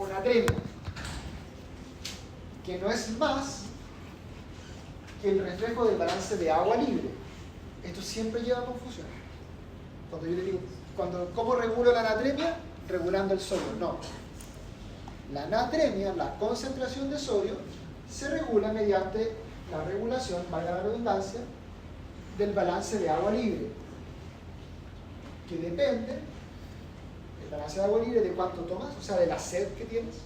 o natremia, que no es más que el reflejo del balance de agua libre. Esto siempre lleva a confusión. Cuando yo le digo, ¿cómo regulo la natremia? Regulando el sodio. No. La natremia, la concentración de sodio, se regula mediante la regulación, valga la redundancia, del balance de agua libre, que depende, el balance de agua libre, de cuánto tomas, o sea, de la sed que tienes,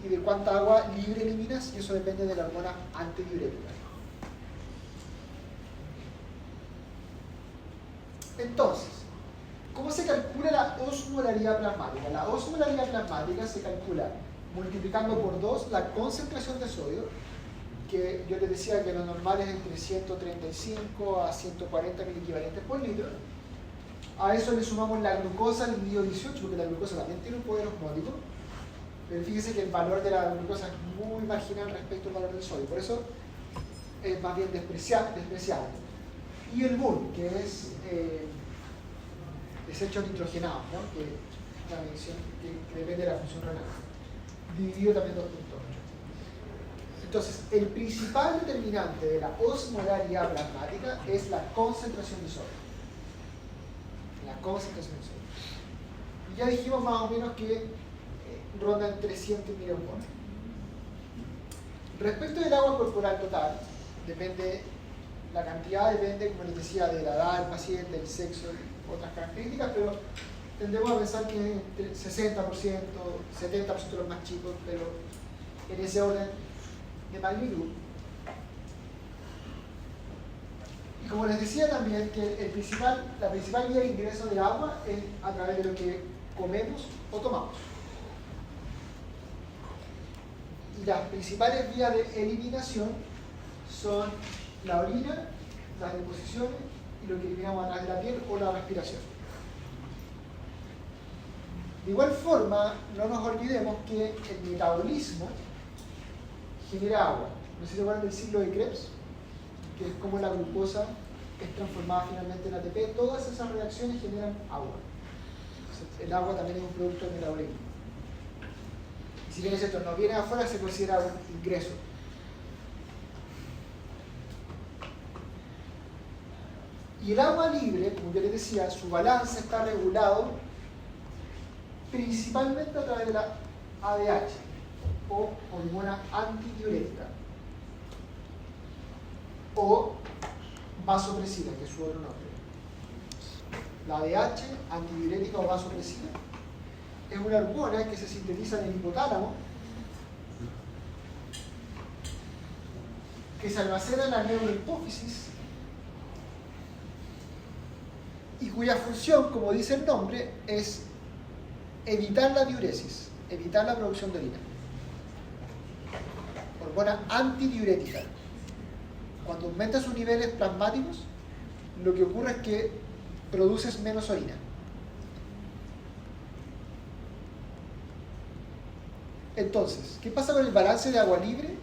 y de cuánta agua libre eliminas, y eso depende de la hormona antidiurética. Entonces, ¿cómo se calcula la osmolaridad plasmática? La osmolaridad plasmática se calcula multiplicando por 2 la concentración de sodio, que yo les decía que lo normal es entre 135 a 140 miliequivalentes por litro. A eso le sumamos la glucosa dividido 18, porque la glucosa también tiene un poder osmótico. Pero fíjense que el valor de la glucosa es muy marginal respecto al valor del sodio, por eso es más bien despreciable. Y el BUN, que es desechos nitrogenados, ¿no? Que es una medición que depende de la función renal, dividido también 2.8. Entonces, el principal determinante de la osmolaridad plasmática es la concentración de sodio. La concentración de sodio. Y ya dijimos más o menos que ronda en 300 miliampoles. Respecto del agua corporal total, la cantidad depende, como les decía, de la edad del paciente, el sexo y otras características, pero tendemos a pensar que entre 60%, 70% de los más chicos, pero en ese orden de magnitud. Y como les decía también, que la principal vía de ingreso de agua es a través de lo que comemos o tomamos. Y las principales vías de eliminación son la orina, las deposiciones y lo que eliminamos a través de la piel o la respiración. De igual forma, no nos olvidemos que el metabolismo genera agua. No sé si se acuerdan del ciclo de Krebs, que es como la glucosa es transformada finalmente en ATP. Todas esas reacciones generan agua. Entonces, el agua también es un producto del metabolismo. Y si bien es cierto, no viene afuera, se considera un ingreso. Y el agua libre, como yo les decía, su balance está regulado principalmente a través de la ADH, o hormona antidiurética, o vasopresina, que es su otro nombre. La ADH, antidiurética o vasopresina, es una hormona que se sintetiza en el hipotálamo, que se almacena en la neurohipófisis y cuya función, como dice el nombre, es evitar la diuresis, evitar la producción de orina. Hormona antidiurética. Cuando aumentas sus niveles plasmáticos, lo que ocurre es que produces menos orina. Entonces, ¿qué pasa con el balance de agua libre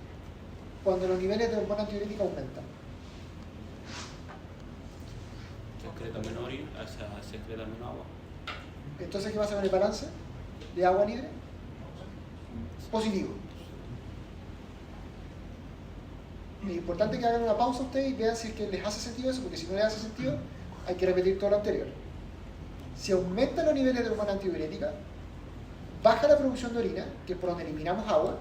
cuando los niveles de hormona antidiurética aumentan? Se excreta menos orina, se excreta menos agua. Entonces, ¿qué pasa con el balance de agua libre? Positivo. Es importante que hagan una pausa ustedes y vean si es que les hace sentido eso, porque si no les hace sentido, hay que repetir todo lo anterior. Si aumentan los niveles de hormona antidiurética, baja la producción de orina, que es por donde eliminamos agua,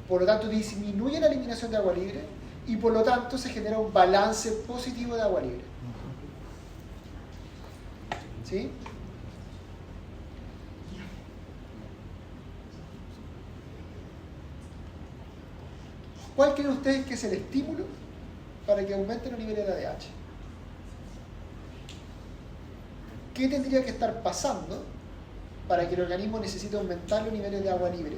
por lo tanto disminuye la eliminación de agua libre y por lo tanto se genera un balance positivo de agua libre. ¿Sí? ¿Cuál creen ustedes que es el estímulo para que aumenten los niveles de ADH? ¿Qué tendría que estar pasando para que el organismo necesite aumentar los niveles de agua libre?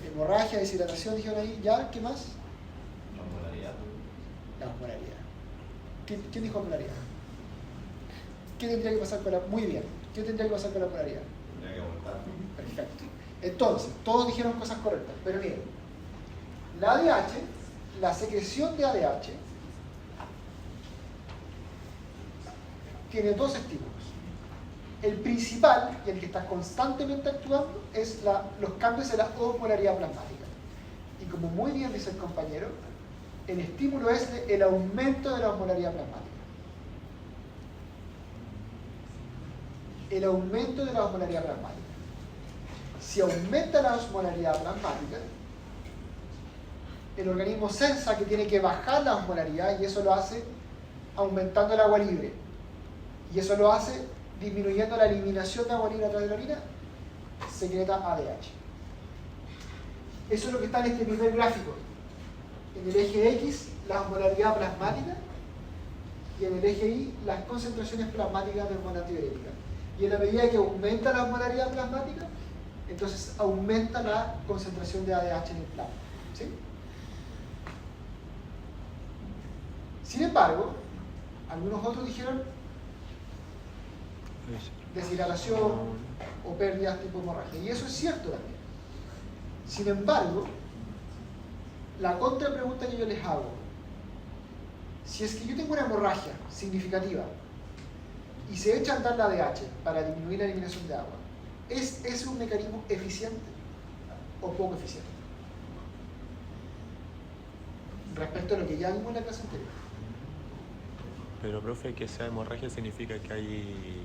Hemorragia, deshidratación, dijeron ahí. ¿Ya? ¿Qué más? La osmolaridad. La osmolaridad. ¿Quién dijo osmolaridad? ¿Qué tendría que pasar con la... Muy bien. ¿Qué tendría que pasar con la osmolaridad? Tendría que aumentar. Perfecto. Entonces, todos dijeron cosas correctas, pero miren, la ADH, la secreción de ADH, tiene dos estímulos. El principal, y el que está constantemente actuando, es los cambios en la osmolaridad plasmática. Y como muy bien dice el compañero, el estímulo es el aumento de la osmolaridad plasmática. El aumento de la osmolaridad plasmática. Si aumenta la osmolaridad plasmática, el organismo sensa que tiene que bajar la osmolaridad, y eso lo hace aumentando el agua libre. Y eso lo hace disminuyendo la eliminación de agua libre a través de la orina, secreta ADH. Eso es lo que está en este primer gráfico. En el eje X, la osmolaridad plasmática, y en el eje Y, las concentraciones plasmáticas de hormona antidiurética. Y en la medida que aumenta la osmolaridad plasmática, entonces aumenta la concentración de ADH en el plasma. ¿Sí? Sin embargo, algunos otros dijeron deshidratación o pérdidas tipo hemorragia. Y eso es cierto también. Sin embargo, la contrapregunta que yo les hago, si es que yo tengo una hemorragia significativa y se echa a andar la ADH para disminuir la eliminación de agua, ¿es un mecanismo eficiente o poco eficiente? Respecto a lo que ya vimos en la clase anterior. Pero, profe, que sea hemorragia significa que hay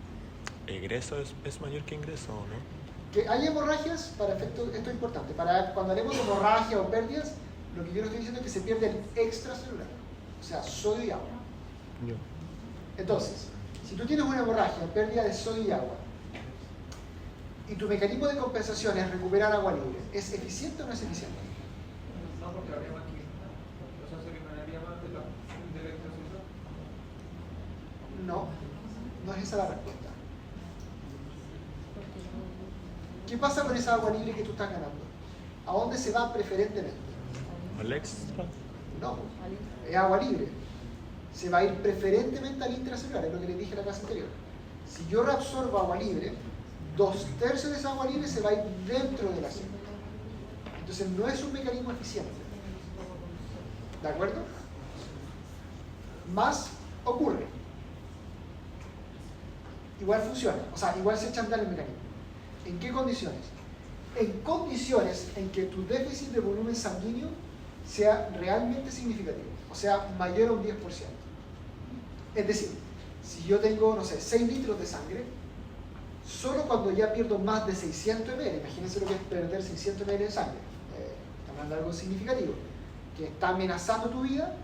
egreso, es mayor que ingreso, ¿no? Que hay hemorragias, para efectos, esto es importante, para cuando hablemos de hemorragia o pérdidas, lo que yo les estoy diciendo es que se pierde el extracelular, o sea, sodio y agua. Yo. Entonces, si tú tienes una hemorragia, pérdida de sodio y agua, y tu mecanismo de compensación es recuperar agua libre, ¿es eficiente o no es eficiente? No, porque habría más que o sea, se eliminaría más de la extracelular. No, no es esa la respuesta. ¿Qué pasa con esa agua libre que tú estás ganando? ¿A dónde se va preferentemente? ¿Al extra? No, es agua libre. Se va a ir preferentemente al intracelular, es lo que les dije en la clase anterior. Si yo reabsorbo agua libre, 2/3 de esa agua libre se va a ir dentro de la célula. Entonces no es un mecanismo eficiente. ¿De acuerdo? Más ocurre. Igual funciona, o sea, igual se echa a andar el mecanismo. ¿En qué condiciones? En condiciones en que tu déficit de volumen sanguíneo sea realmente significativo, o sea, mayor a un 10%. Es decir, si yo tengo, no sé, 6 litros de sangre, solo cuando ya pierdo más de 600 ml, imagínense lo que es perder 600 ml de sangre, está hablando de algo significativo, que está amenazando tu vida,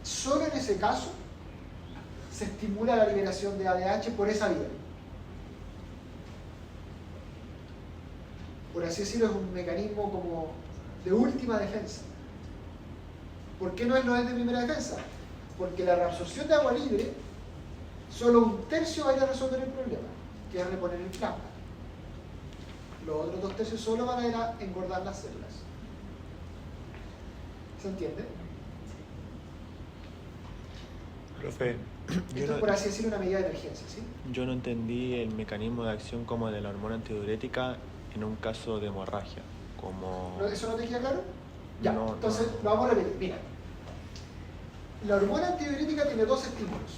solo en ese caso se estimula la liberación de ADH por esa vía. Por así decirlo, es un mecanismo como de última defensa. ¿Por qué no es de primera defensa? Porque la reabsorción de agua libre, solo 1/3 va a ir a resolver el problema, que es reponer el plasma. Los otros 2/3 solo van a ir a engordar las células. ¿Se entiende? Profe, Esto es, por así decirlo, una medida de emergencia, ¿sí? yo no entendí el mecanismo de acción como de la hormona antidiurética en un caso de hemorragia, como... ¿Eso no te queda claro? Ya, No, entonces no. lo vamos a repetir. Mira, la hormona antidiurética tiene 2 estímulos.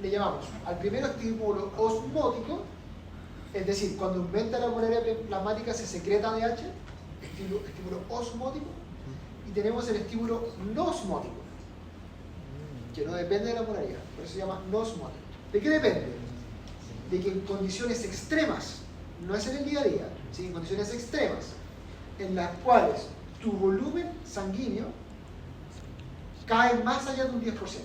Le llamamos al primero estímulo osmótico, es decir, cuando aumenta la osmolaridad plasmática se secreta ADH, estímulo osmótico, y tenemos el estímulo no osmótico, que no depende de la osmolaridad, por eso se llama no osmótico. ¿De qué depende? De que en condiciones extremas, no es en el día a día, ¿sí? En condiciones extremas, en las cuales tu volumen sanguíneo cae más allá de un 10%.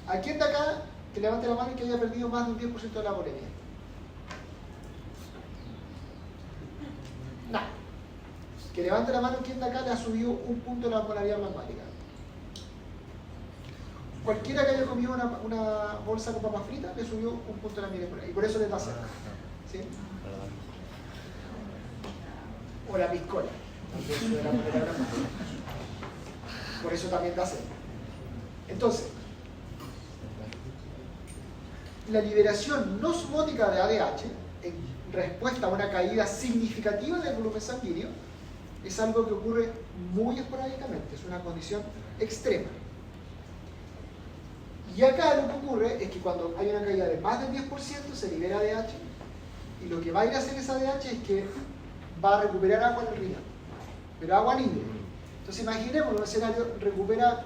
¿A quién de acá que levante la mano y que haya perdido más de un 10% de la volemia? Nada. Que levante la mano quién de acá le ha subido 1 punto la osmolaridad plasmática. Cualquiera que haya comido una bolsa con papas fritas le subió 1 punto la miel y por eso le da sed. ¿Sí? O la piscola. Por eso también da sed. Entonces, la liberación no osmótica de ADH en respuesta a una caída significativa del volumen sanguíneo es algo que ocurre muy esporádicamente, es una condición extrema. Y acá lo que ocurre es que cuando hay una caída de más del 10% se libera ADH, y lo que va a ir a hacer esa ADH es que va a recuperar agua en el riñón, pero agua libre. Entonces imaginemos un escenario, recupera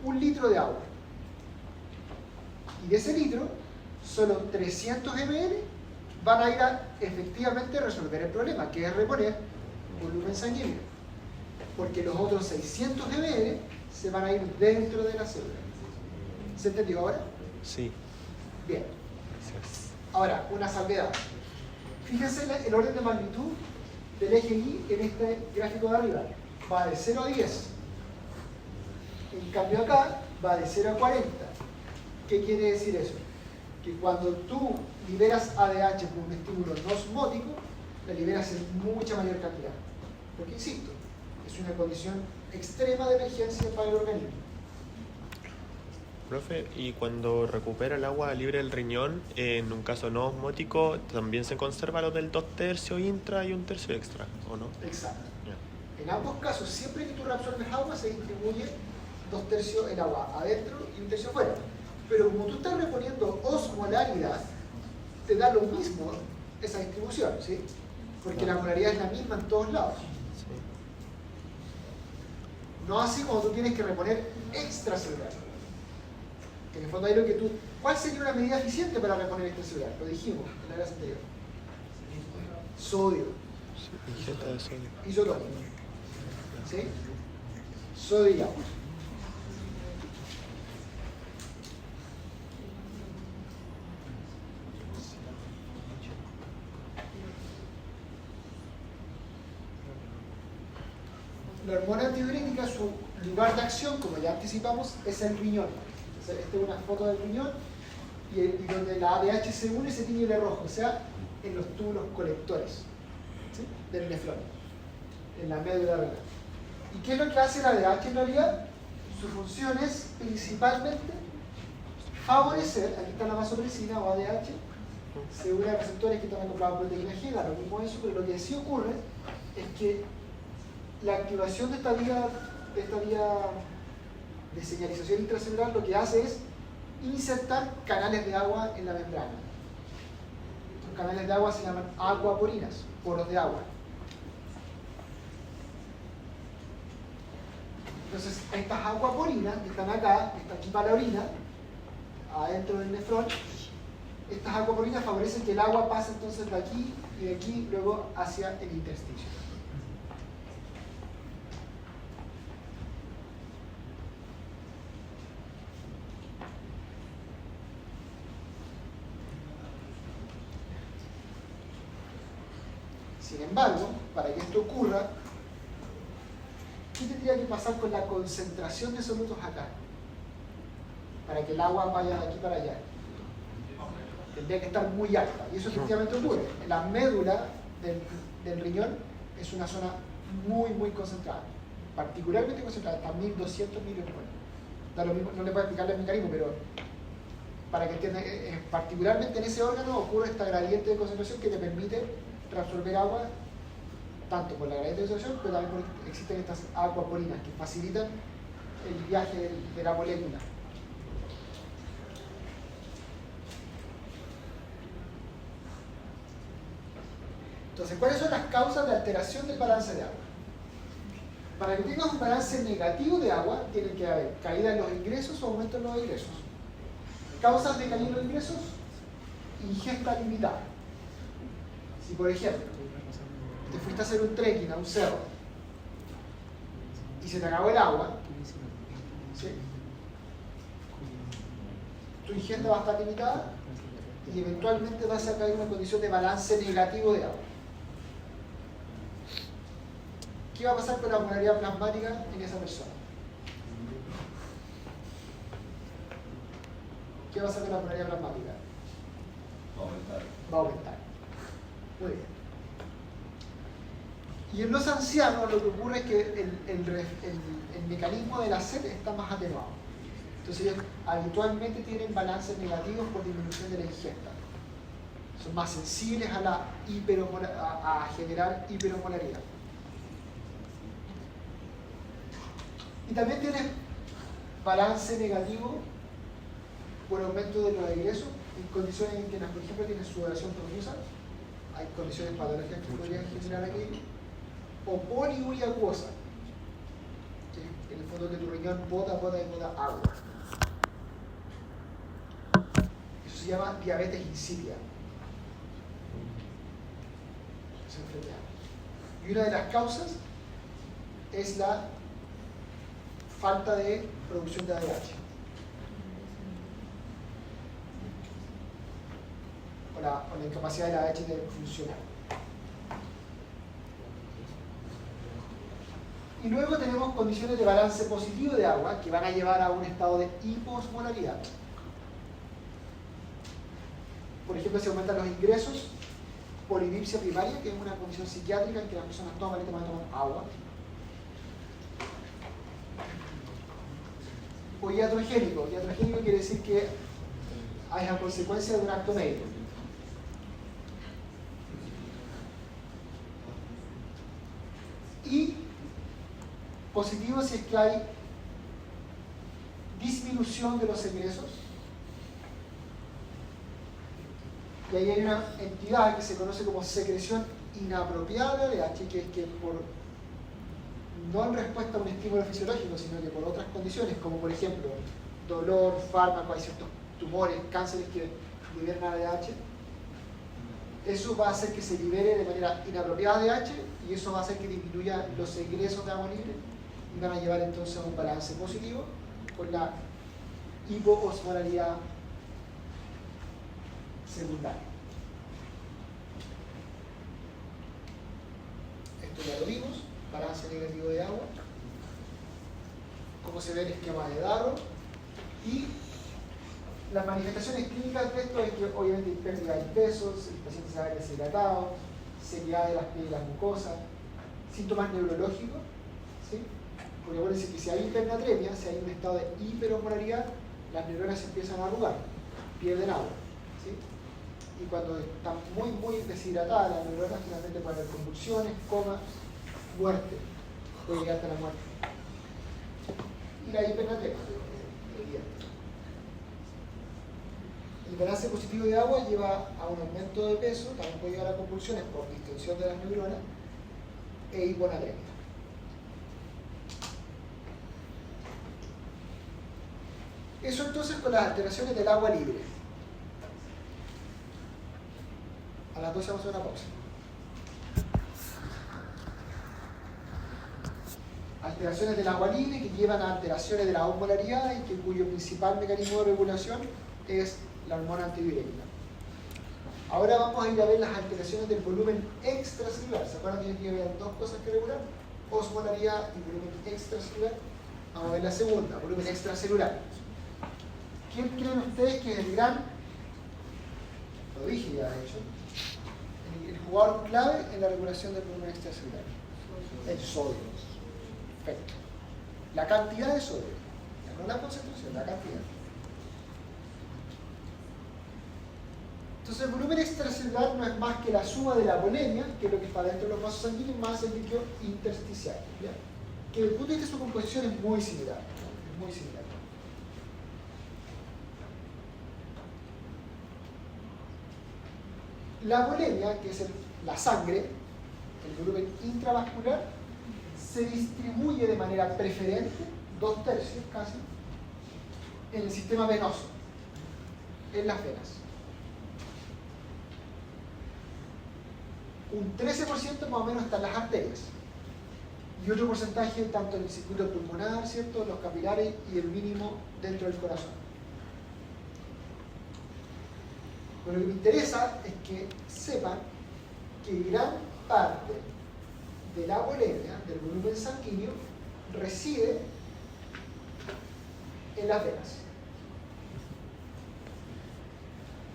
1 litro de agua, y de ese litro solo 300 ml van a ir a efectivamente resolver el problema, que es reponer volumen sanguíneo, porque los otros 600 ml se van a ir dentro de la célula. ¿Se entendió ahora? Sí, Bien. gracias. Ahora, una salvedad. Fíjense el orden de magnitud del eje Y en este gráfico de arriba. Va de 0 a 10. En cambio acá va de 0 a 40. ¿Qué quiere decir eso? Que cuando tú liberas ADH por un estímulo no osmótico, la liberas en mucha mayor cantidad. Porque, insisto, es una condición extrema de emergencia para el organismo. Profe, y cuando recupera el agua libre del riñón, en un caso no osmótico, ¿también se conserva lo del 2/3 intra y 1/3 extra, o no? Exacto. Ya. En ambos casos, siempre que tú reabsorbes agua, se distribuye 2/3 el agua adentro y 1/3 afuera. Pero como tú estás reponiendo osmolaridad, te da lo mismo esa distribución, ¿sí? Porque la molaridad es la misma en todos lados. Sí. No así cuando tú tienes que reponer extracelular. Que en el fondo hay lo que tú... ¿Cuál sería una medida eficiente para reponer extracelular? Lo dijimos en la clase anterior. Sodio. Sí, ingesta de sodio. Isotónico. ¿Sí? Sodio y agua. La hormona antidiurética, su lugar de acción, como ya anticipamos, es el riñón. Esta es una foto del riñón y donde la ADH se une se tiñe de rojo, o sea, en los túbulos colectores, ¿sí?, del nefrón, en la médula renal. ¿Y qué es lo que hace la ADH en realidad? Su función es principalmente favorecer, aquí está la vasopresina o ADH, se une a receptores que están acoplados a proteína G, da lo mismo eso, pero lo que sí ocurre es que la activación de esta vía de señalización intracelular lo que hace es insertar canales de agua en la membrana. Estos canales de agua se llaman aquaporinas, poros de agua. Entonces, estas aquaporinas que están acá, está aquí para la orina, adentro del nefrón, estas aquaporinas favorecen que el agua pase entonces de aquí y de aquí luego hacia el intersticio. Sin embargo, para que esto ocurra, ¿qué tendría que pasar con la concentración de solutos acá? Para que el agua vaya de aquí para allá. Tendría que estar muy alta. Y eso efectivamente ocurre. La médula del riñón es una zona muy concentrada. Particularmente concentrada, hasta 1200 miliomoles. Da lo mismo, no le puedo explicar el mecanismo, pero para que entiendan, particularmente en ese órgano ocurre esta gradiente de concentración que te permite reabsorber agua, tanto por la gradiente de concentración, pero también porque existen estas aquaporinas que facilitan el viaje de la molécula. Entonces, ¿cuáles son las causas de alteración del balance de agua? Para que tengas un balance negativo de agua, tiene que haber caída en los ingresos o aumento en los egresos. Causas de caída en los ingresos: ingesta limitada. Si, por ejemplo, te fuiste a hacer un trekking a un cerro y se te acabó el agua, ¿sí?, tu ingesta va a estar limitada y eventualmente vas a caer en una condición de balance negativo de agua. ¿Qué va a pasar con la molaridad plasmática en esa persona? ¿Qué va a pasar con la molaridad plasmática? Va a aumentar. Muy bien. Y en los ancianos lo que ocurre es que el mecanismo de la sed está más atenuado. Entonces ellos habitualmente tienen balances negativos por disminución de la ingesta. Son más sensibles a generar hiperosmolaridad. Y también tienen balance negativo por aumento de los egresos en condiciones en que, por ejemplo, tiene sudoración profusa, hay condiciones patológicas que podrían generar aquí, o poliuria acuosa, que en el fondo que tu riñón bota agua. Eso se llama diabetes insípida. Esa enfermedad. Y una de las causas es la falta de producción de ADH. O la incapacidad de la ADH de funcionar. Y luego tenemos condiciones de balance positivo de agua que van a llevar a un estado de hiposmolaridad. Por ejemplo, se aumentan los ingresos por polidipsia primaria, que es una condición psiquiátrica en que las personas toman agua. O iatrogénico. Iatrogénico quiere decir que es a consecuencia de un acto médico. Y positivo si es que hay disminución de los ingresos. Y ahí hay una entidad que se conoce como secreción inapropiada de ADH, que es que no en respuesta a un estímulo fisiológico, sino que por otras condiciones, como por ejemplo dolor, fármaco, hay ciertos tumores, cánceres que liberan ADH, eso va a hacer que se libere de manera inapropiada ADH y eso va a hacer que disminuya los egresos de agua libre y van a llevar entonces a un balance positivo con la hipoosmolaridad secundaria. Esto ya lo vimos, balance negativo de agua, cómo se ve el esquema de Darrow y las manifestaciones clínicas de esto es que obviamente hay pérdida de pesos, el paciente se va a ver deshidratado, sequedad de las pieles y las mucosas, síntomas neurológicos, ¿sí? Porque acuérdense que si hay hipernatremia, si hay un estado de hiperosmolaridad, las neuronas se empiezan a arrugar, pierden agua, ¿sí? Y cuando están muy deshidratadas las neuronas, finalmente pueden haber convulsiones, coma, muerte, puede llegar hasta la muerte. Y la hipernatremia, evidente. El balance positivo de agua lleva a un aumento de peso, también puede llevar a convulsiones por distensión de las neuronas e hiponatremia. Eso entonces con las alteraciones del agua libre. A las 12 vamos a hacer una pausa. Alteraciones del agua libre que llevan a alteraciones de la osmolaridad y que cuyo principal mecanismo de regulación es la hormona antidiurética. Ahora vamos a ir a ver las alteraciones del volumen extracelular. ¿Se acuerdan que había dos cosas que regular? Osmolaridad y volumen extracelular. Vamos a ver la segunda, volumen extracelular. ¿Quién creen ustedes que es el gran, lo dije ya de hecho, el jugador clave en la regulación del volumen extracelular? El sodio. Perfecto. La cantidad de sodio, no la concentración, la cantidad. Entonces el volumen extracelular no es más que la suma de la volemia, que es lo que está dentro de los vasos sanguíneos, más el líquido intersticial, ¿ya? Que desde el punto de vista de su composición es muy similar, ¿no? Es muy similar. La volemia, que es la sangre, el volumen intravascular, se distribuye de manera preferente, 2/3 casi, en el sistema venoso, en las venas. Un 13% más o menos está en las arterias y otro porcentaje tanto en el circuito pulmonar, ¿cierto?, los capilares y el mínimo dentro del corazón. Pero lo que me interesa es que sepan que gran parte de la volemia, del volumen sanguíneo, reside en las venas.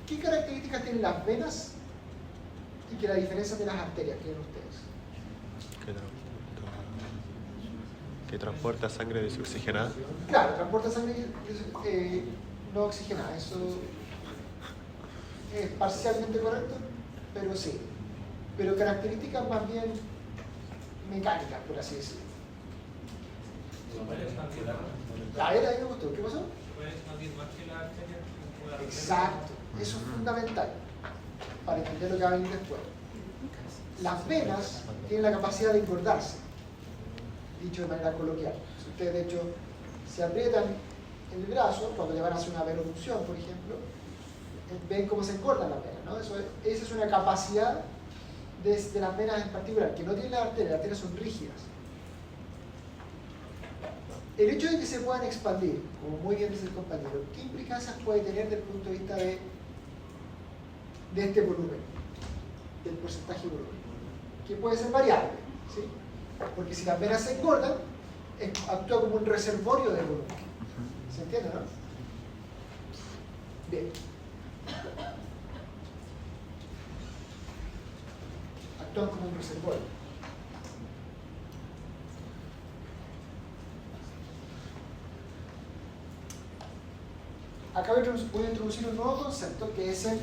¿Qué características tienen las venas y que la diferencia de las arterias creen ustedes? Que transporta sangre desoxigenada. Claro, transporta sangre no oxigenada, eso es parcialmente correcto, pero sí. Pero características más bien mecánicas, por así decirlo. A ver, ahí me gustó. ¿Qué pasó? ¿Puedes más bien más que la arteria? Exacto, eso es fundamental para entender lo que va a venir después. Las venas tienen la capacidad de engordarse, dicho de manera coloquial. Si ustedes, de hecho, se aprietan el brazo, cuando le van a hacer una venoducción, por ejemplo, ven cómo se engordan las venas, ¿no? Esa es una capacidad de las venas en particular, que no tienen las arterias son rígidas. El hecho de que se puedan expandir, como muy bien dice el compañero, ¿qué implicancias puede tener desde el punto de vista de este volumen, del porcentaje de volumen? Que puede ser variable, ¿sí? Porque si las venas se engordan, actúa como un reservorio de volumen. ¿Se entiende, no? Bien. Actúan como un reservorio. Acá voy a introducir un nuevo concepto que es el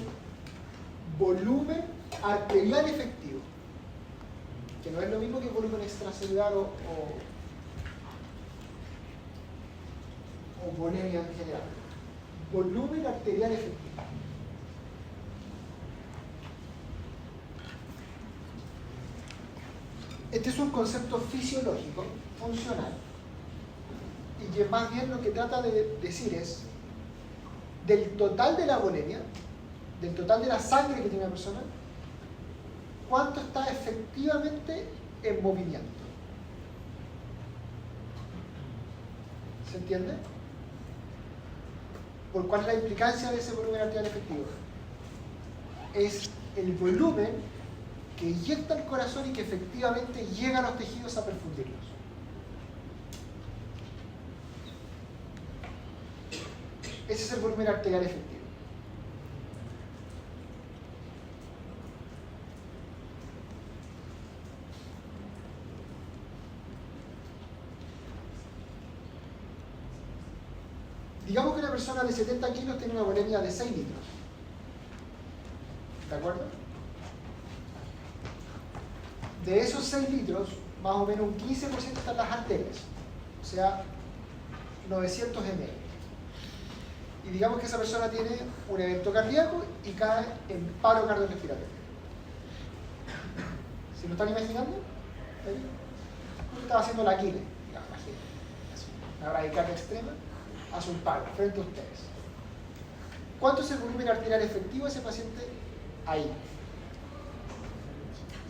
volumen arterial efectivo, que no es lo mismo que volumen extracelular o volemia en general. Volumen arterial efectivo. Este es un concepto fisiológico, funcional, y que más bien lo que trata de decir es del total de la volemia, del total de la sangre que tiene una persona, cuánto está efectivamente en movimiento. ¿Se entiende? ¿Por cuál es la implicancia de ese volumen arterial efectivo? Es el volumen que inyecta el corazón y que efectivamente llega a los tejidos a perfundirlos. Ese es el volumen arterial efectivo. Digamos que una persona de 70 kilos tiene una volemia de 6 litros. ¿De acuerdo? De esos 6 litros, más o menos un 15% están en las arterias, o sea, 900 ml. Y digamos que esa persona tiene un evento cardíaco y cae en paro cardiorrespiratorio. ¿Se lo están imaginando? Usted estaba haciendo la Aquiles, una bradicardia extrema, hace un paro frente a ustedes. ¿Cuánto es el volumen arterial efectivo de ese paciente ahí?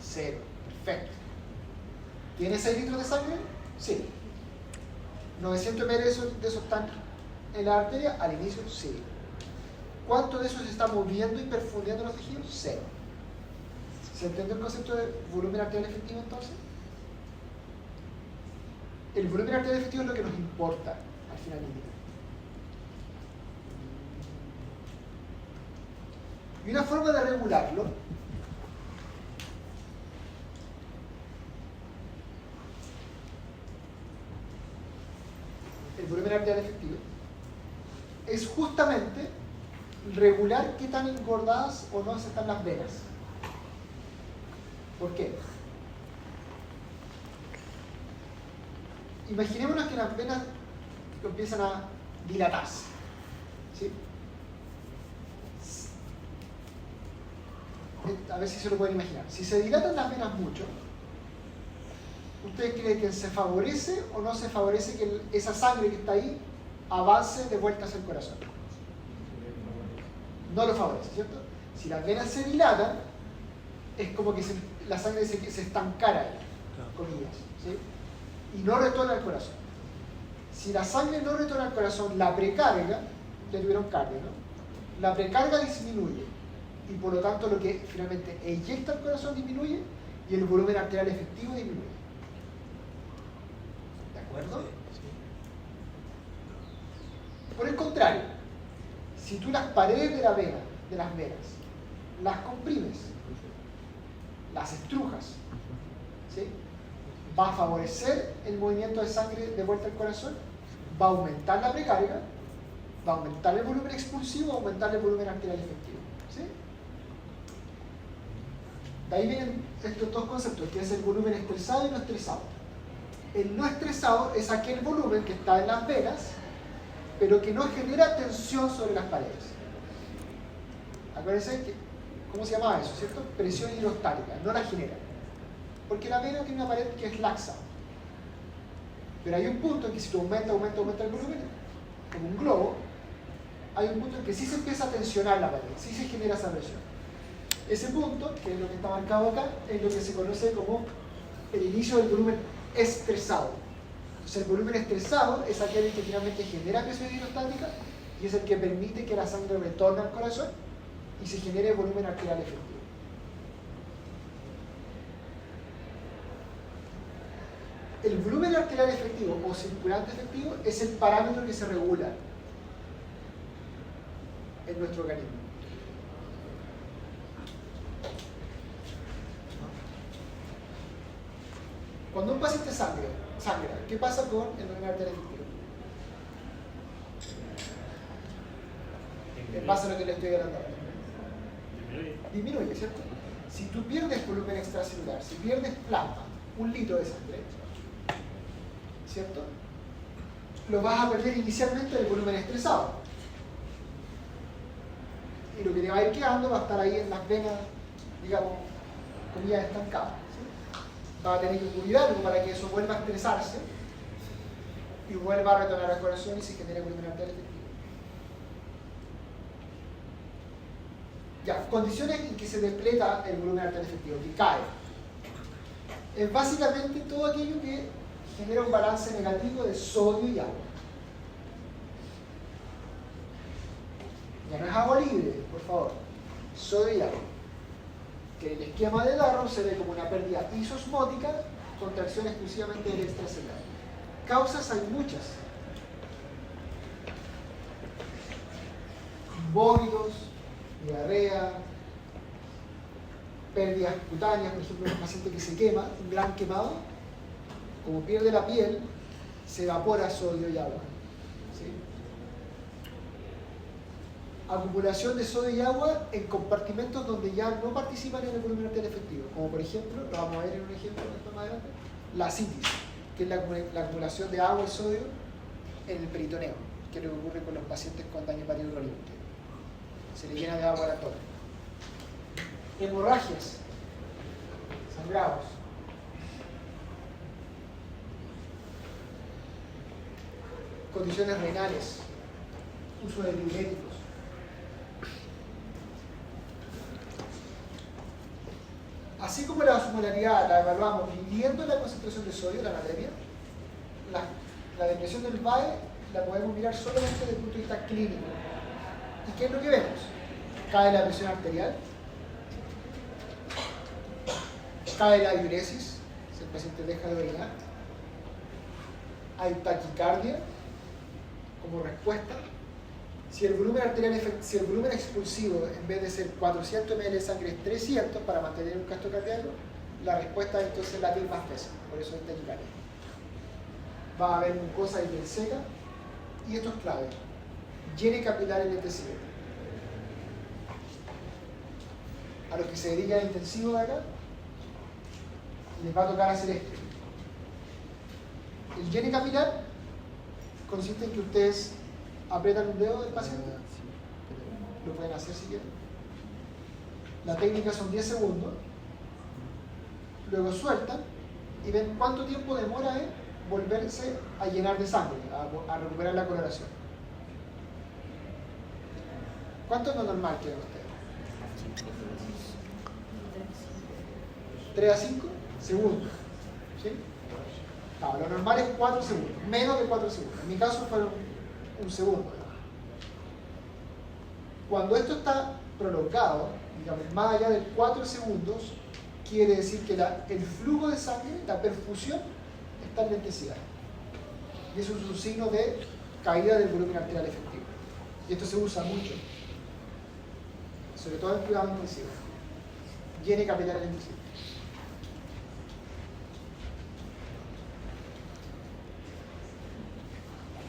0. Perfecto. ¿Tiene 6 litros de sangre? Sí. 900 ml de esos están en la arteria al inicio, sí. ¿Cuánto de eso se está moviendo y perfundiendo los tejidos? 0. ¿Se entiende el concepto de volumen arterial efectivo entonces? El volumen arterial efectivo es lo que nos importa al final del día. Y una forma de regularlo el volumen arterial efectivo es justamente regular qué tan engordadas o no están las venas. ¿Por qué? Imaginémonos que las venas empiezan a dilatarse, ¿sí? A ver si se lo pueden imaginar. Si se dilatan las venas mucho, ¿ustedes creen que se favorece o no se favorece que esa sangre que está ahí avance de vuelta hacia el corazón? No lo favorece, ¿cierto? Si las venas se dilatan, es como que la sangre se estancara ahí, comillas, ¿sí? Y no retorna al corazón. Si la sangre no retorna al corazón, la precarga, ya tuvieron carga, ¿no? La precarga disminuye y por lo tanto lo que finalmente eyecta el corazón disminuye y el volumen arterial efectivo disminuye. ¿De acuerdo? Por el contrario, si tú las paredes de las venas, las comprimes, las estrujas, ¿sí? Va a favorecer el movimiento de sangre de vuelta al corazón, va a aumentar la precarga, va a aumentar el volumen expulsivo, va a aumentar el volumen arterial efectivo, ¿sí? De ahí vienen estos dos conceptos, que es el volumen estresado y no estresado. El no estresado es aquel volumen que está en las venas, pero que no genera tensión sobre las paredes. Acuérdense que, ¿cómo se llama eso? ¿Cierto? Presión hidrostática, no la genera. Porque la vena tiene una pared que es laxa. Pero hay un punto en que si tú aumenta el volumen, como un globo, hay un punto en que sí se empieza a tensionar la pared, sí se genera esa presión. Ese punto, que es lo que está marcado acá, es lo que se conoce como el inicio del volumen estresado. Entonces el volumen estresado es aquel que finalmente genera presión hidrostática y es el que permite que la sangre retorne al corazón y se genere volumen arterial efectivo. El volumen arterial efectivo o circulante efectivo es el parámetro que se regula en nuestro organismo. Cuando un paciente sangra, ¿qué pasa con el volumen arterial efectivo? En base a lo que le estoy hablando ahora. Disminuye, ¿cierto? Si tú pierdes volumen extracelular, si pierdes plasma, 1 litro de sangre, ¿cierto? Lo vas a perder inicialmente del volumen estresado. Y lo que te va a ir quedando va a estar ahí en las venas, digamos, comillas estancadas. ¿Sí? Vas a tener que cuidarlo para que eso vuelva a estresarse y vuelva a retornar al corazón y se genere volumen arterial efectivo. Ya, condiciones en que se depleta el volumen arterial efectivo, que cae. Es básicamente todo aquello que genera un balance negativo de sodio y agua. Ya no es agua libre, por favor. Sodio y agua. Que en el esquema de Darrow se ve como una pérdida isosmótica, contracción exclusivamente del extracelular. Causas hay muchas. Vómitos, diarrea, pérdidas cutáneas, por ejemplo, un paciente que se quema, un gran quemado, como pierde la piel, se evapora sodio y agua. ¿Sí? Acumulación de sodio y agua en compartimentos donde ya no participan en el volumen arterial efectivo, como por ejemplo, lo vamos a ver en un ejemplo más adelante, la ascitis, que es la acumulación de agua y sodio en el peritoneo, que es lo que ocurre con los pacientes con daño hepático crónico. Se le llena de agua la torre. Hemorragias, sangrados. Condiciones renales, uso de diuréticos. Así como la osmolaridad la evaluamos midiendo la concentración de sodio, la anatremia, la depresión del VAE la podemos mirar solamente desde el punto de vista clínico. ¿Y qué es lo que vemos? Cae la presión arterial, cae la diuresis, si el paciente deja de orinar, hay taquicardia como respuesta. Si el volumen arterial, si el volumen expulsivo en vez de ser 400 ml de sangre es 300 para mantener un gasto cardíaco, la respuesta es entonces latir más veces, por eso es taquicardia. Va a haber mucosa hiperseca y esto es clave, llene capilar en el tejido. A los que se dedican al intensivo de acá, les va a tocar hacer esto. El llene capilar consiste en que ustedes aprietan un dedo del paciente, lo pueden hacer si quieren. La técnica son 10 segundos, luego sueltan y ven cuánto tiempo demora en volverse a llenar de sangre, a recuperar la coloración. ¿Cuánto es lo normal que ven ustedes? 3 a 5 segundos. ¿Sí? No, lo normal es 4 segundos, menos de 4 segundos. En mi caso fueron 1 segundo. Cuando esto está prolongado, digamos, más allá de 4 segundos, quiere decir que el flujo de sangre, la perfusión, está enlentecida. Y eso es un signo de caída del volumen arterial efectivo. Y esto se usa mucho, sobre todo en cuidado intensivo. Llene capilar intensivo.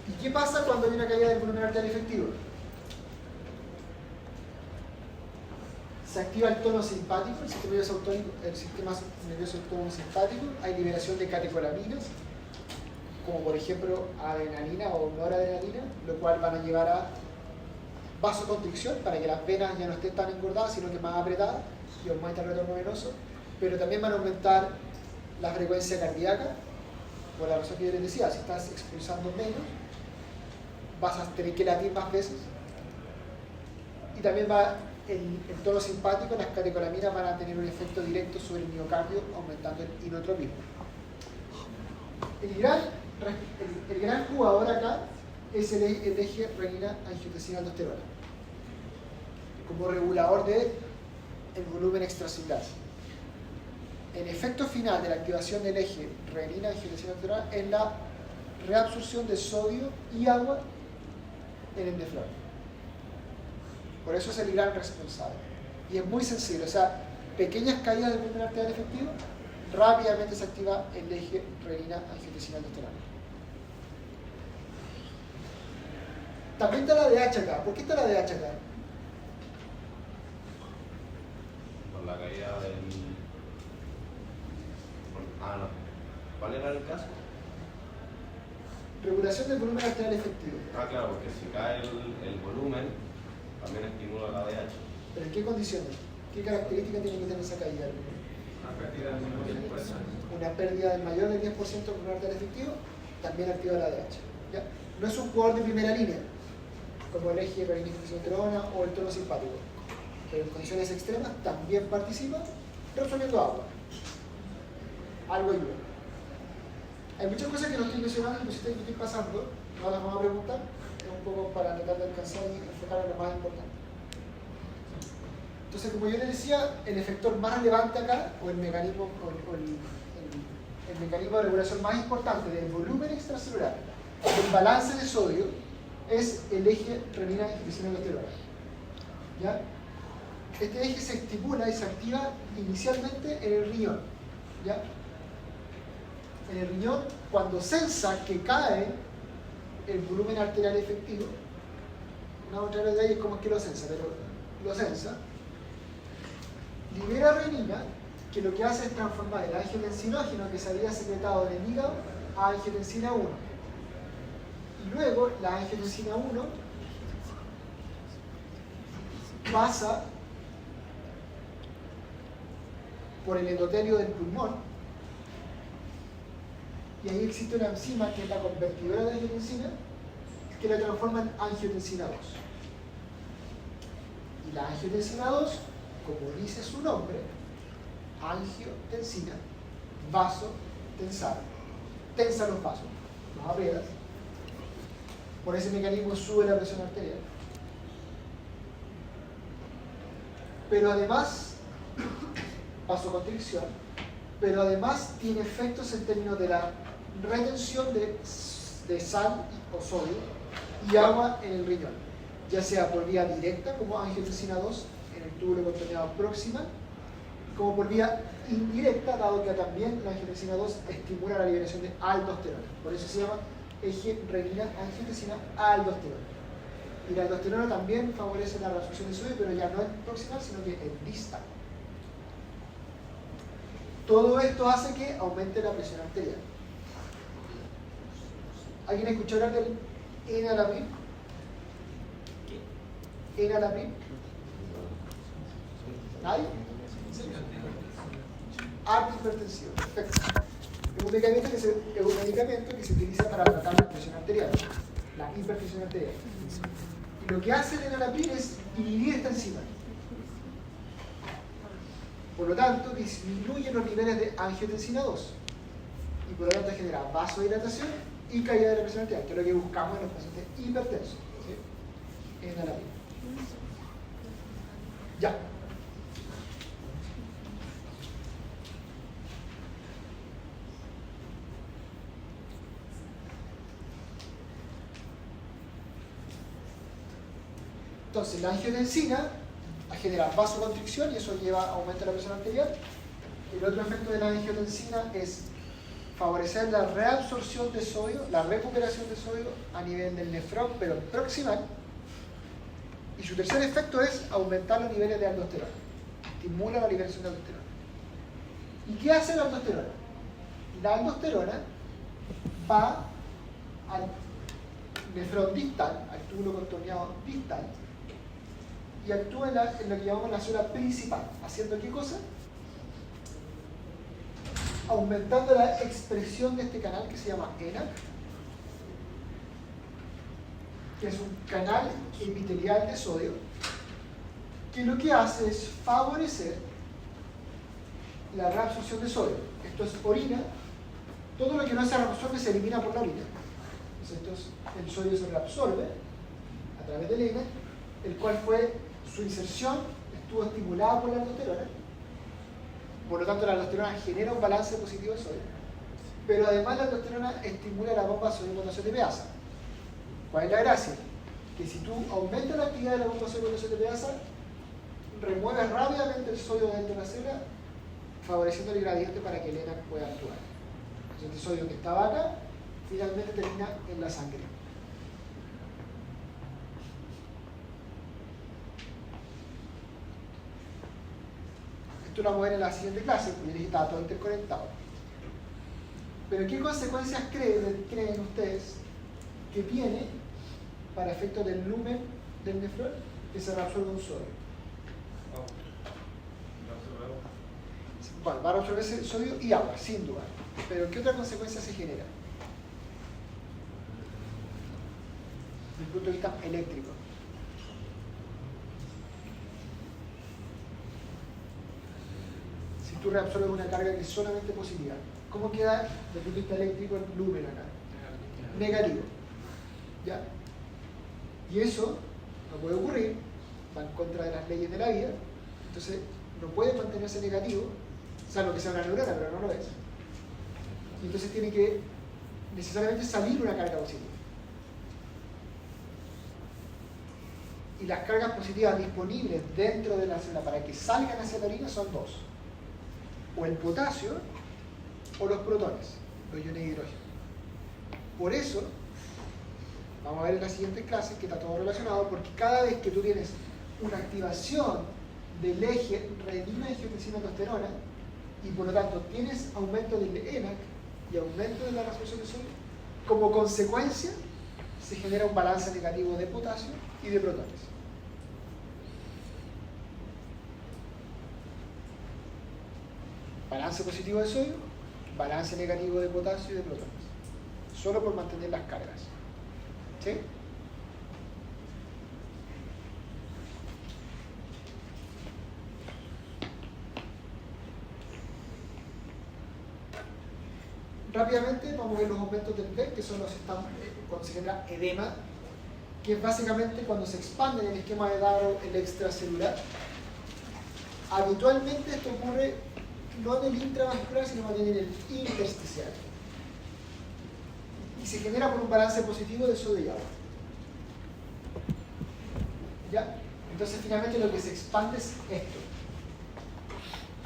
¿Y qué pasa cuando hay una caída del volumen arterial efectivo? Se activa el tono simpático, el sistema nervioso autónomo simpático, hay liberación de catecolaminas, como por ejemplo adrenalina o noradrenalina, lo cual van a llevar a vasoconstricción para que las venas ya no estén tan engordadas, sino que más apretadas, y aumenta el retorno venoso, pero también van a aumentar la frecuencia cardíaca, por la razón que yo les decía, si estás expulsando menos, vas a tener que latir más veces, y también va el tono simpático, las catecolaminas van a tener un efecto directo sobre el miocardio, aumentando el inotropismo. El gran jugador acá es el eje renina-angiotensina-aldosterona, como regulador del volumen extracelular. El efecto final de la activación del eje renina-angiotensina-aldosterona es la reabsorción de sodio y agua en el nefrón. Por eso es el gran responsable. Y es muy sensible, o sea, pequeñas caídas del volumen arterial efectivo, rápidamente se activa el eje renina-angiotensina-aldosterona. También está la DH acá. ¿Por qué está la DH acá? Por la caída del... no. ¿Cuál era el caso? Regulación del volumen arterial efectivo. Claro, porque si cae el volumen, también estimula la DH. ¿Pero en qué condiciones? ¿Qué características tiene que tener esa caída? Una pérdida del mayor del 10% del volumen arterial efectivo, también activa la DH. ¿Ya? No es un jugador de primera línea, como el eje renina-angiotensina o el tono simpático, pero en condiciones extremas también participa reabsorbiendo agua. Algo ayuda. Hay muchas cosas que no estoy mencionando, que estoy pasando, no las vamos a preguntar, es un poco para tratar de alcanzar y enfocar en lo más importante. Entonces, como yo les decía, el efector más relevante acá, o el mecanismo, el mecanismo de regulación más importante del volumen extracelular, del balance de sodio, es el eje renina-angiotensina-aldosterona. ¿Ya? Este eje se estimula y se activa inicialmente en el riñón. ¿Ya? En el riñón, cuando sensa que cae el volumen arterial efectivo, una otra vez de ahí es como es que lo sensa, pero lo sensa, libera renina, que lo que hace es transformar el angiotensinógeno que se había secretado en el hígado a angiotensina 1. Y luego la angiotensina 1 pasa por el endotelio del pulmón, y ahí existe una enzima que es la convertidora de angiotensina que la transforma en angiotensina 2. Y la angiotensina 2, como dice su nombre, angiotensina, vaso tensar, tensa los vasos, los aprietas, por ese mecanismo sube la presión arterial. Pero además, vasoconstricción, pero además tiene efectos en términos de la retención de sal o sodio y agua en el riñón, ya sea por vía directa como angiotensina 2 en el túbulo contorneado proximal, como por vía indirecta, dado que también la angiotensina 2 estimula la liberación de aldosterona. Por eso se llama eje renina-angiotensina-aldosterona. Y la aldosterona también favorece la reabsorción de sodio, pero ya no en proximal, sino que en distal. Todo esto hace que aumente la presión arterial. ¿Alguien escuchó hablar del enalapril? ¿Enalapril? ¿Nadie? ¿Sí? Antihipertensivo. Perfecto. Es un medicamento que se utiliza para tratar la presión arterial, la hipertensión arterial. Y lo que hace el enalapril es inhibir esta enzima. Por lo tanto, disminuye los niveles de angiotensina 2 y por lo tanto genera vasodilatación y caída de la presión arterial, que es lo que buscamos en los pacientes hipertensos. ¿Sí? Enalapril. Ya. Entonces, la angiotensina genera vasoconstricción y eso lleva a aumento de la presión arterial. El otro efecto de la angiotensina es favorecer la reabsorción de sodio, la recuperación de sodio a nivel del nefrón, pero proximal. Y su tercer efecto es aumentar los niveles de aldosterona. Estimula la liberación de aldosterona. ¿Y qué hace la aldosterona? La aldosterona va al nefrón distal, al túbulo contorneado distal, y actúa en lo que llamamos la célula principal. ¿Haciendo qué cosa? Aumentando la expresión de este canal que se llama ENaC, que es un canal epitelial de sodio, que lo que hace es favorecer la reabsorción de sodio. Esto es orina. Todo lo que no se reabsorbe se elimina por la orina. Entonces, el sodio se reabsorbe a través del ENaC, el cual su inserción estuvo estimulada por la aldosterona. Por lo tanto, la aldosterona genera un balance positivo de sodio. Pero además la aldosterona estimula la bomba sodio-potasio ATPasa. ¿Cuál es la gracia? Que si tú aumentas la actividad de la bomba sodio-potasio ATPasa, remueves rápidamente el sodio dentro de la célula, favoreciendo el gradiente para que el ENaC pueda actuar. Entonces, este sodio que estaba acá, finalmente termina en la sangre. Esto lo vamos a ver en la siguiente clase, porque yo dije que estaba todo interconectado. Pero ¿qué consecuencias creen ustedes que tiene para efectos del lumen del nefrón que se reabsorbe un sodio? Bueno, va a reabsorberse sodio y agua, sin duda. Pero ¿qué otra consecuencia se genera? Desde el punto de vista eléctrico. Si tú reabsorbes una carga que es solamente positiva, ¿cómo queda desde el punto de vista eléctrico el lumen acá? Negativo. ¿Ya? Y eso no puede ocurrir, va en contra de las leyes de la vida, entonces no puede mantenerse negativo, salvo que sea una neurona, pero no lo es. Y entonces tiene que necesariamente salir una carga positiva. Y las cargas positivas disponibles dentro de la célula para que salgan hacia la orina son dos: o el potasio o los protones, los iones de hidrógeno. Por eso, vamos a ver en las siguientes clases que está todo relacionado, porque cada vez que tú tienes una activación del eje renina-angiotensina-aldosterona y por lo tanto tienes aumento del ENaC y aumento de la reabsorción de sodio, como consecuencia se genera un balance negativo de potasio y de protones. Balance positivo de sodio, balance negativo de potasio y de protones. Solo por mantener las cargas. ¿Sí? Rápidamente vamos a ver los aumentos del PEC, que son cuando se genera edema, que es básicamente cuando se expande en el esquema de Darrow el extracelular. Habitualmente esto ocurre no en el intravascular, sino más bien en el intersticial. Y se genera por un balance positivo de sodio y agua. ¿Ya? Entonces finalmente lo que se expande es esto,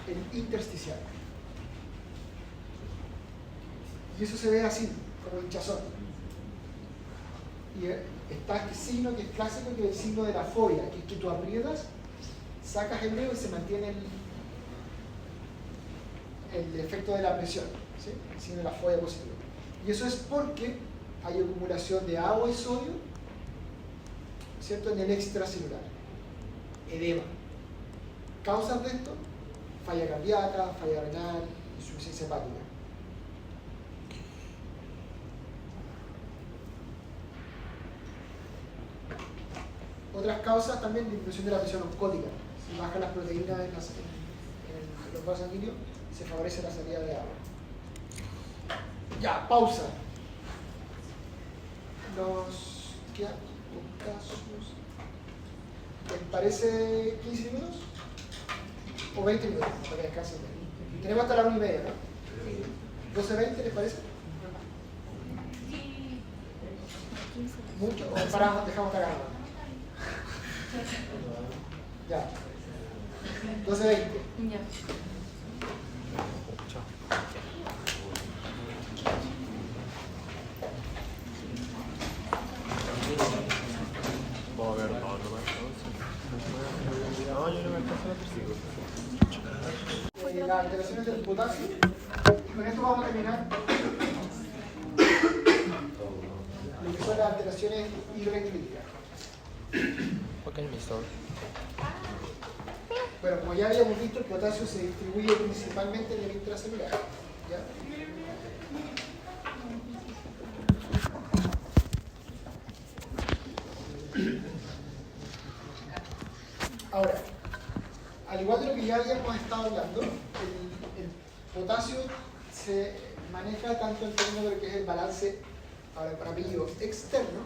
el intersticial. Y eso se ve así, como hinchazón. Y está este signo que es clásico, que es el signo de la fobia, que es que tú aprietas, sacas el dedo y se mantiene el efecto de la presión, ¿sí? El signo de la fobia positiva. Y eso es porque hay acumulación de agua y sodio, ¿cierto?, en el extracelular. Edema. Causas de esto: falla cardíaca, falla renal, insuficiencia hepática. Otras causas también: disminución de la presión osmótica. Si bajan las proteínas en los vasos sanguíneos, se favorece la salida de agua. Ya, pausa. Nos quedan casos. ¿Les parece 15 minutos? ¿O 20 minutos? Para que descansen. Tenemos hasta la 1:30, ¿no? ¿12:20 les parece? ¿Mucho? ¿O paramos, dejamos estar grabando? Ya. 12:20. Ya. Vamos a ver todo nomás. No, yo no me alcanzo a percibir. Las alteraciones del potasio. Y con esto vamos a terminar lo que son las alteraciones hidroelectrolíticas. Ok, listo. Bueno, como ya habíamos visto, el potasio se distribuye principalmente en el intracelular. ¿Ya? Ahora, al igual de lo que ya habíamos estado hablando, el potasio se maneja tanto en términos de lo que es el balance, ahora para mí digo, externo,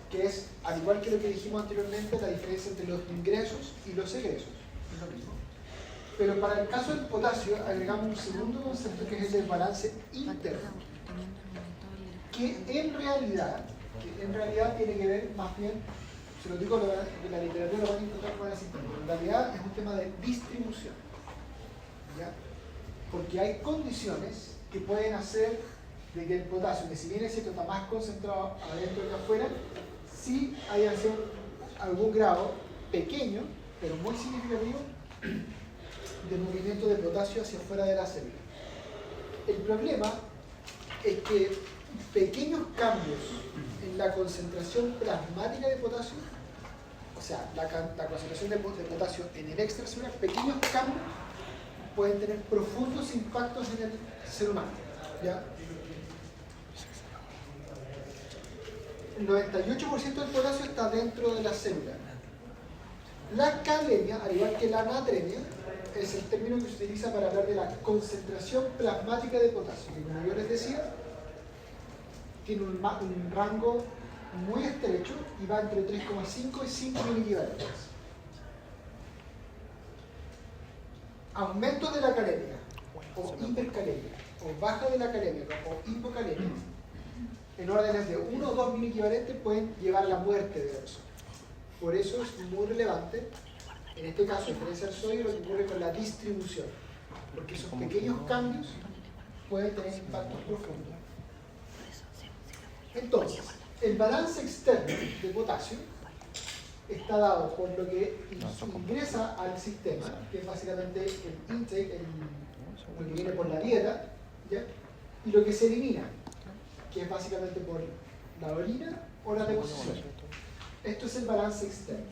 que es, al igual que lo que dijimos anteriormente, la diferencia entre los ingresos y los egresos. Es lo mismo. Pero para el caso del potasio agregamos un segundo concepto que es el del balance interno, que en realidad tiene que ver más bien, se lo digo, la literatura lo van a encontrar con el sistema, pero en realidad es un tema de distribución. ¿Ya? Porque hay condiciones que pueden hacer de que el potasio, que si bien es cierto está más concentrado adentro que afuera, sí hay algún grado pequeño, pero muy significativo, de movimiento de potasio hacia afuera de la célula. El problema es que pequeños cambios en la concentración plasmática de potasio, o sea, la concentración de potasio en el extracelular, pequeños cambios pueden tener profundos impactos en el ser humano. ¿Ya? El 98% del potasio está dentro de la célula. La calemia, al igual que la natremia, es el término que se utiliza para hablar de la concentración plasmática de potasio, que como yo les decía, tiene un rango muy estrecho y va entre 3,5 y 5 miliequivalentes. Aumento de la calemia, o hipercalemia, o baja de la calemia, o hipocalemia, en órdenes de 1 o 2 miliequivalentes pueden llevar a la muerte de la persona. Por eso es muy relevante, en este caso, a diferencia del sodio, lo que ocurre con la distribución, porque esos pequeños cambios pueden tener impactos profundos. Entonces, el balance externo de potasio está dado por lo que ingresa al sistema, que es básicamente el intake, lo que viene por la dieta, ¿ya? Y lo que se elimina, que es básicamente por la orina o la deposición. Esto es el balance externo.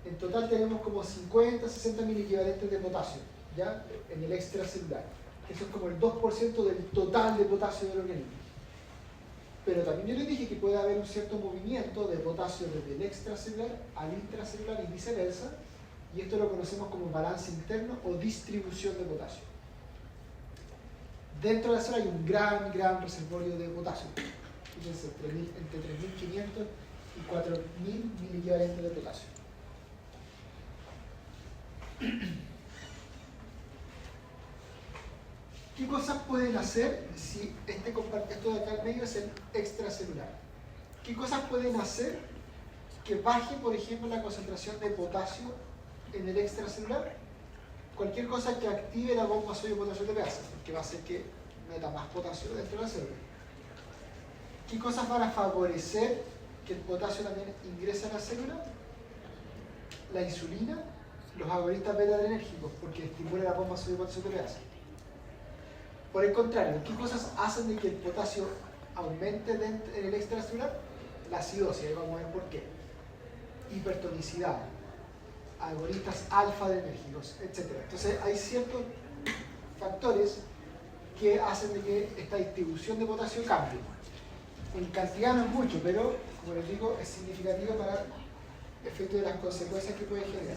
En total tenemos como 50, 60 miliequivalentes de potasio, ¿ya? En el extracelular. Eso es como el 2% del total de potasio del organismo. Pero también yo les dije que puede haber un cierto movimiento de potasio desde el extracelular al intracelular y viceversa, y esto lo conocemos como balance interno o distribución de potasio. Dentro de la célula hay un gran reservorio de potasio. Fíjense, entre 3.500 y 4.000 miliequivalentes de potasio. ¿Qué cosas pueden hacer si esto de acá al medio es el extracelular? ¿Qué cosas pueden hacer que baje, por ejemplo, la concentración de potasio en el extracelular? Cualquier cosa que active la bomba sodio-potasio TPase, porque va a hacer que meta más potasio dentro de la célula. ¿Qué cosas van a favorecer que el potasio también ingrese a la célula? La insulina, los agonistas beta-adrenérgicos, porque estimula la bomba sodio-potasio TPase. Por el contrario, ¿qué cosas hacen de que el potasio aumente en el extracelular? La acidosis, ahí vamos a ver por qué. Hipertonicidad, agonistas alfa-adrenérgicos, etc. Entonces hay ciertos factores que hacen de que esta distribución de potasio cambie. En cantidad no es mucho, pero como les digo, es significativo para efecto de las consecuencias que puede generar.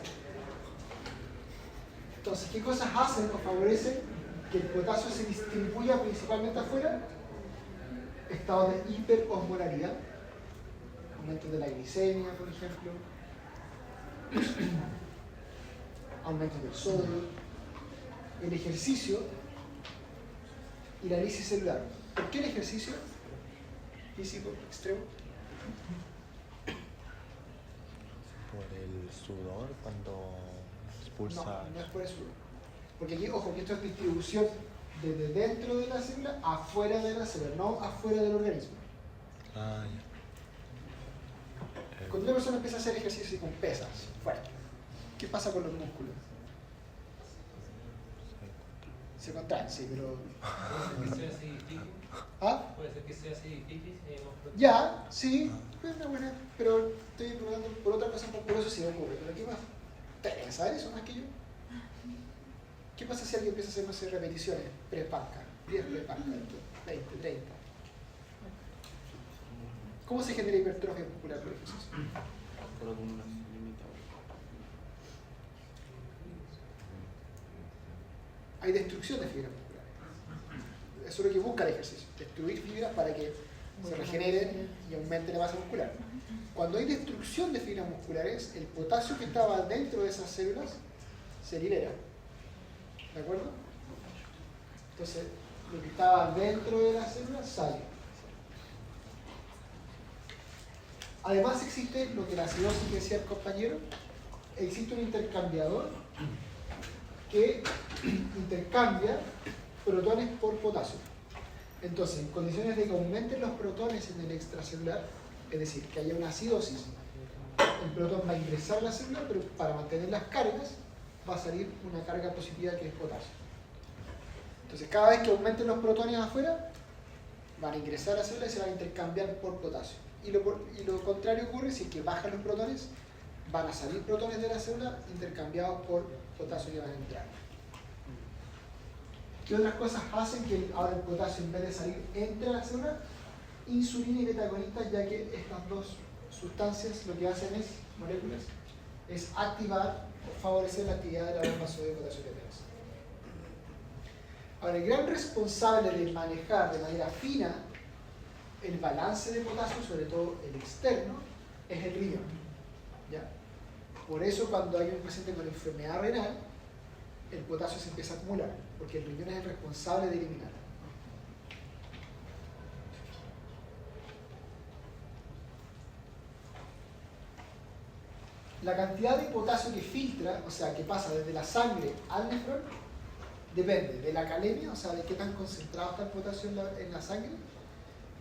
Entonces, ¿qué cosas hacen o favorecen que el potasio se distribuya principalmente afuera? Estado de hiperosmolaridad, aumento de la glicemia, por ejemplo, aumento del sodio, el ejercicio y la lisis celular. ¿Por qué el ejercicio físico extremo? Por el sudor cuando expulsa. No es por el sudor. Porque aquí, ojo, que esto es distribución desde dentro de la célula afuera de la célula, no afuera del organismo. Ah, ya. Cuando una persona empieza a hacer ejercicio con pesas fuerte, ¿qué pasa con los músculos? Se contraen, sí, pero ¿Ah? Puede ser que sea así difícil. Ya, sí, es una buena, pero estoy preguntando por otra cosa, por eso sí ocurre. Pero ¿qué más? ¿Te saber eso más que yo? ¿Qué pasa si alguien empieza a hacer, no sé, repeticiones pre-panca? 10 pre-panca, 20, 30. ¿Cómo se genera hipertrofia muscular por ejercicio? Por acumulación limitada. Hay destrucción de fibras musculares. Eso es lo que busca el ejercicio, destruir fibras para que se regeneren y aumente la masa muscular. Cuando hay destrucción de fibras musculares, el potasio que estaba dentro de esas células se libera. ¿De acuerdo? Entonces, lo que estaba dentro de las células sale. Además existe lo que la acidosis que decía el compañero, existe un intercambiador que intercambia protones por potasio. Entonces, en condiciones de que aumenten los protones en el extracelular, es decir, que haya una acidosis, el protón va a ingresar a la célula, pero para mantener las cargas va a salir una carga positiva que es potasio. Entonces, cada vez que aumenten los protones afuera, van a ingresar a la célula y se van a intercambiar por potasio. Y lo contrario ocurre si es que bajan los protones, van a salir protones de la célula intercambiados por potasio que van a entrar. ¿Qué otras cosas hacen que ahora el potasio, en vez de salir, entre a la célula? Insulina y beta-agonistas, ya que estas dos sustancias lo que hacen es, moléculas, es activar o favorecer la actividad de la bomba sodio-potasio ketonasa. Ahora, el gran responsable de manejar de manera fina el balance de potasio, sobre todo el externo, es el riñón. ¿Ya? Por eso cuando hay un paciente con enfermedad renal, el potasio se empieza a acumular, porque el riñón es el responsable de eliminarlo. La cantidad de potasio que filtra, o sea, que pasa desde la sangre al nefrón, depende de la calemia, o sea, de qué tan concentrado está el potasio en la sangre,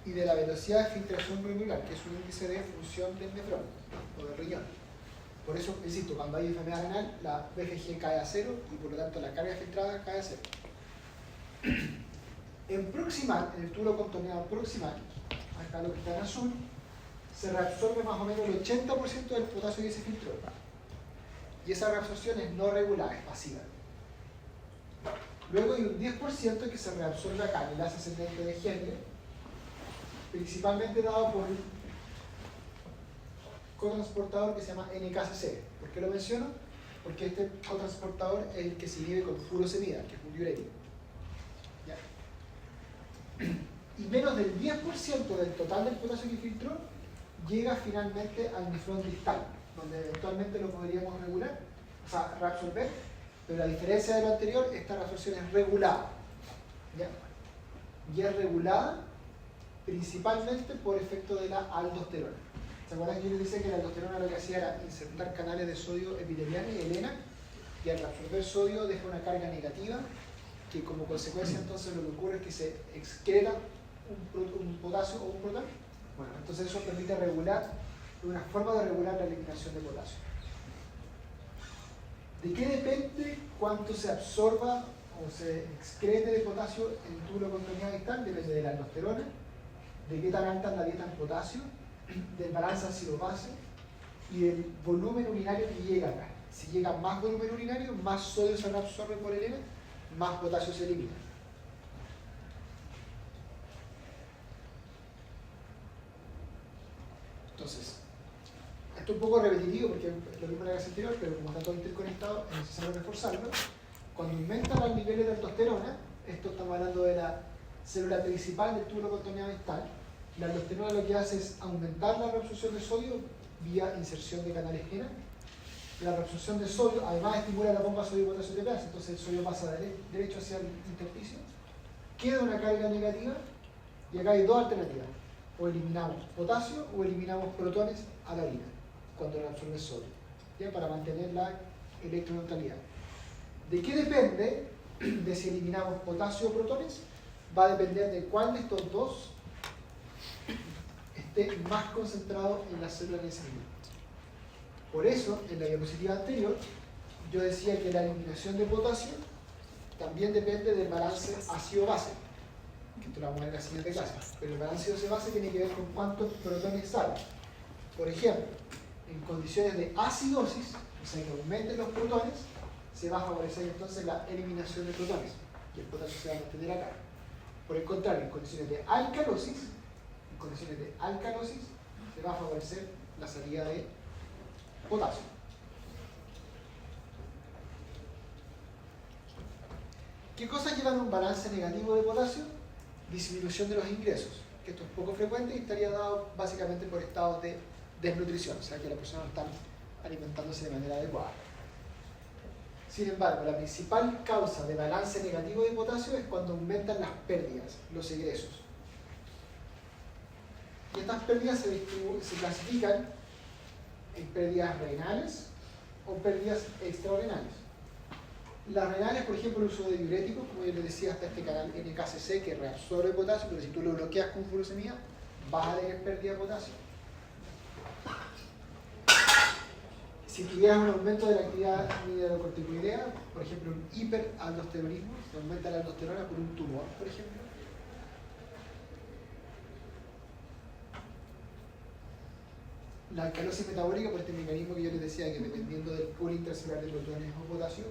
y de la velocidad de filtración glomerular, que es un índice de función del nefrón o del riñón. Por eso, insisto, cuando hay enfermedad renal, la BFG cae a 0 y por lo tanto la carga filtrada cae a 0. En proximal, en el túbulo contorneado proximal, acá lo que está en azul, se reabsorbe más o menos el 80% del potasio que se filtró. Y esa reabsorción es no regular, es pasiva. Luego hay un 10% que se reabsorbe acá, en el enlace ascendente de Henle, principalmente dado por un cotransportador que se llama NKCC. ¿Por qué lo menciono? Porque este cotransportador es el que se inhibe con furosemida, que es un diurético. ¿Ya? Y menos del 10% del total del potasio que filtró llega finalmente al nefrón distal, donde eventualmente lo podríamos regular, o sea, reabsorber, pero la diferencia de lo anterior, esta reabsorción es regulada. ¿Ya? Y es regulada principalmente por efecto de la aldosterona. ¿Se acuerdan que yo les decía que la aldosterona lo que hacía era insertar canales de sodio epiteliales y ELENA, y al reabsorber sodio deja una carga negativa, que como consecuencia entonces lo que ocurre es que se excreta un potasio o un protón. Bueno, entonces eso permite regular, una forma de regular la eliminación de potasio. ¿De qué depende cuánto se absorba o se excrete de potasio en el túbulo contorneado distal? Depende de la aldosterona, de qué tan alta es la dieta en potasio, del balance ácido-base y del volumen urinario que llega acá. Si llega más volumen urinario, más sodio se reabsorbe por el ELENA, más potasio se elimina. Entonces, esto es un poco repetitivo porque es lo mismo en la clase anterior, pero como está todo interconectado, es necesario reforzarlo. Cuando aumentan los niveles de aldosterona, esto estamos hablando de la célula principal del túbulo contorneado distal, la aldosterona lo que hace es aumentar la reabsorción de sodio vía inserción de canales GENA. La reabsorción de sodio además estimula la bomba sodio-potasio ketonasa, entonces el sodio pasa derecho hacia el intersticio, queda una carga negativa y acá hay dos alternativas: o eliminamos potasio o eliminamos protones a la orina cuando reabsorbe sodio, ¿ya? Para mantener la electroneutralidad. ¿De qué depende de si eliminamos potasio o protones? Va a depender de cuál de estos dos esté más concentrado en la célula en ese momento. Por eso, en la diapositiva anterior, yo decía que la eliminación de potasio también depende del balance ácido-base. que esto lo vamos a ver en la siguiente clase, pero el balance óseo-base tiene que ver con cuántos protones salen. Por ejemplo, en condiciones de acidosis, o sea que aumenten los protones, se va a favorecer entonces la eliminación de protones, y el potasio se va a mantener acá. Por el contrario, en condiciones de alcalosis, se va a favorecer la salida de potasio. ¿Qué cosas llevan a un balance negativo de potasio? Disminución de los ingresos, que esto es poco frecuente y estaría dado básicamente por estados de desnutrición, o sea que las personas no están alimentándose de manera adecuada. Sin embargo, la principal causa de balance negativo de potasio es cuando aumentan las pérdidas, los egresos. Y estas pérdidas se clasifican en pérdidas renales o pérdidas extrarrenales. Las renales, por ejemplo, el uso de diuréticos, como yo les decía, hasta este canal NKCC que reabsorbe potasio, pero si tú lo bloqueas con furosemida, vas a tener pérdida de potasio. Si tuvieras un aumento de la actividad mineralocorticoidea, por ejemplo, un hiperaldosteronismo, se aumenta la aldosterona por un tumor, por ejemplo. La alcalosis metabólica, por este mecanismo que yo les decía, que dependiendo del pool intracelular de protones o potasio,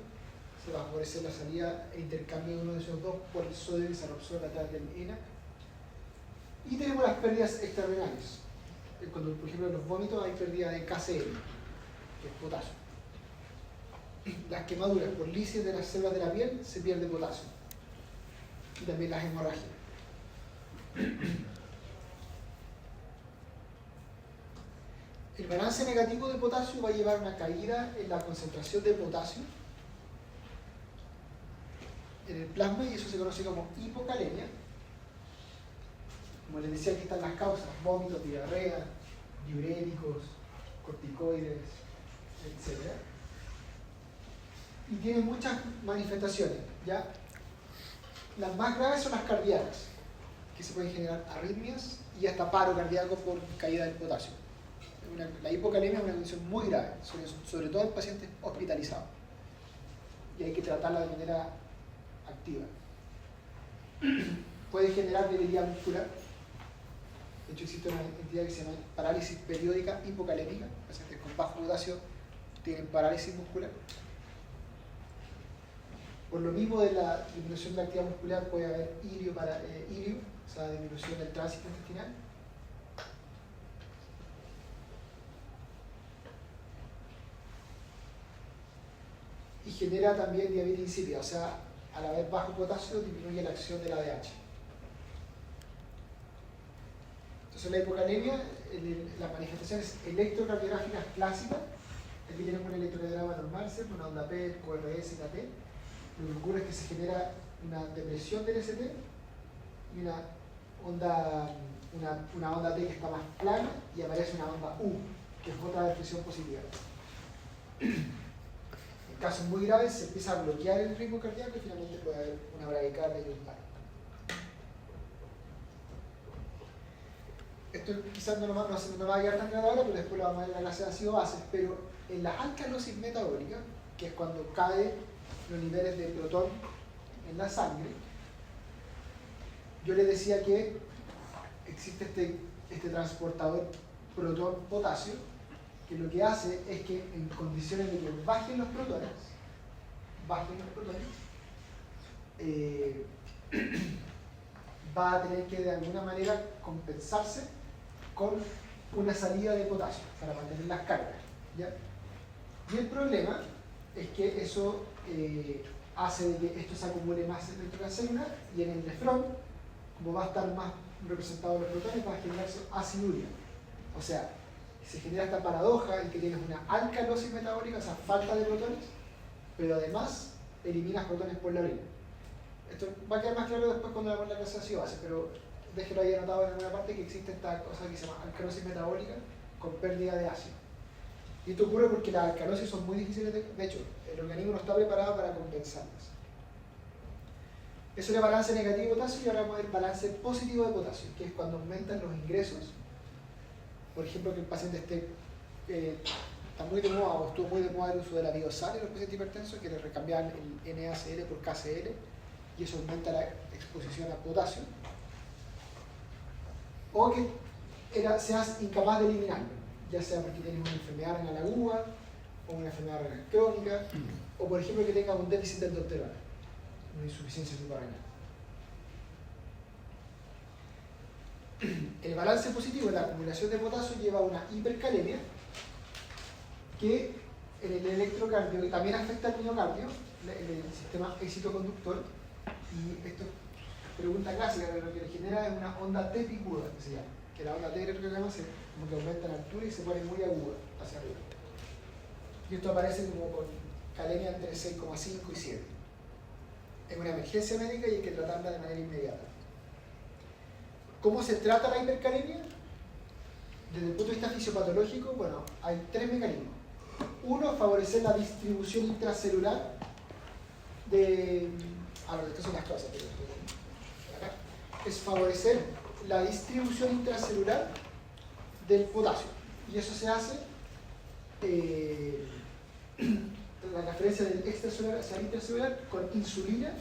se va a favorecer la salida e intercambio de uno de esos dos por el sodio que se reabsorbe a través del ENAC. Y tenemos las pérdidas extrarrenales. Cuando, por ejemplo, en los vómitos hay pérdida de KCl, que es potasio. Las quemaduras por lisis de las células de la piel se pierde potasio. Y también las hemorragias. El balance negativo de potasio va a llevar a una caída en la concentración de potasio en el plasma, y eso se conoce como hipocalemia. Como les decía, aquí están las causas: vómitos, diarrea, diuréticos, corticoides, etc. Y tiene muchas manifestaciones, ¿ya? Las más graves son las cardíacas, que se pueden generar arritmias y hasta paro cardíaco por caída del potasio. La hipocalemia es una condición muy grave, sobre todo en pacientes hospitalizados, y hay que tratarla de manera activa. Puede generar debilidad muscular. De hecho, existe una entidad que se llama parálisis periódica hipocalémica. Pacientes con bajo potasio tienen parálisis muscular. Por lo mismo de la disminución de la actividad muscular puede haber ilio, o sea, disminución del tránsito intestinal. Y genera también diabetes insípida, o sea, al haber bajo potasio disminuye la acción de la ADH. Entonces la hipocalemia, las manifestaciones electrocardiográficas clásicas, aquí tenemos un electrocardiograma normal, ¿cierto? Una onda P, QRS y la T. Lo que ocurre es que se genera una depresión del ST y una onda T que está más plana, y aparece una onda U, que es otra depresión positiva. En casos muy graves se empieza a bloquear el ritmo cardíaco y finalmente puede haber una bradicardia y un paro. Esto quizás no va a quedar tan claro ahora, pero después lo vamos a ver en la clase de ácido bases. Pero en la alcalosis metabólica, que es cuando caen los niveles de protón en la sangre, yo les decía que existe este transportador protón-potasio, que lo que hace es que en condiciones de que bajen los protones, va a tener que de alguna manera compensarse con una salida de potasio para mantener las cargas, ¿ya? Y el problema es que eso hace de que esto se acumule más dentro de la célula, y en el nefrón, como va a estar más representados los protones, va a generarse aciduria. O sea, se genera esta paradoja en que tienes una alcalosis metabólica, o sea, falta de protones, pero además eliminas protones por la orina. Esto va a quedar más claro después cuando veamos la clase de ácido base, pero déjelo ahí anotado en alguna parte que existe esta cosa que se llama alcalosis metabólica con pérdida de ácido. Y esto ocurre porque las alcalosis son muy difíciles de hecho, el organismo no está preparado para compensarlas. Eso era balance negativo de potasio, y ahora vamos a ver balance positivo de potasio, que es cuando aumentan los ingresos. Por ejemplo, que el paciente está muy de moda, o estuvo muy de moda el uso de la biosal en los pacientes hipertensos, que le recambian el NaCl por KCl, y eso aumenta la exposición a potasio. o que seas incapaz de eliminarlo, ya sea porque tienes una enfermedad renal aguda o una enfermedad renal crónica, o por ejemplo que tengas un déficit del endosterona, una insuficiencia suprarrenal. El balance positivo de la acumulación de potasio lleva a una hipercalemia que en el electrocardio, que también afecta al miocardio, el sistema excitoconductor, y esto es pregunta clásica, pero lo que le genera es una onda T picuda, que se llama, que la onda T electrocardiograma se como que aumenta en altura y se pone muy aguda hacia arriba. Y esto aparece como con calemia entre 6,5 y 7. Es una emergencia médica y hay que tratarla de manera inmediata. ¿Cómo se trata la hipercalemia? Desde el punto de vista fisiopatológico, bueno, hay 3 mecanismos. Uno, favorecer la distribución intracelular de... estas son las cosas, pero acá. Es favorecer la distribución intracelular del potasio. Y eso se hace la transferencia del extracelular hacia el intracelular con insulina,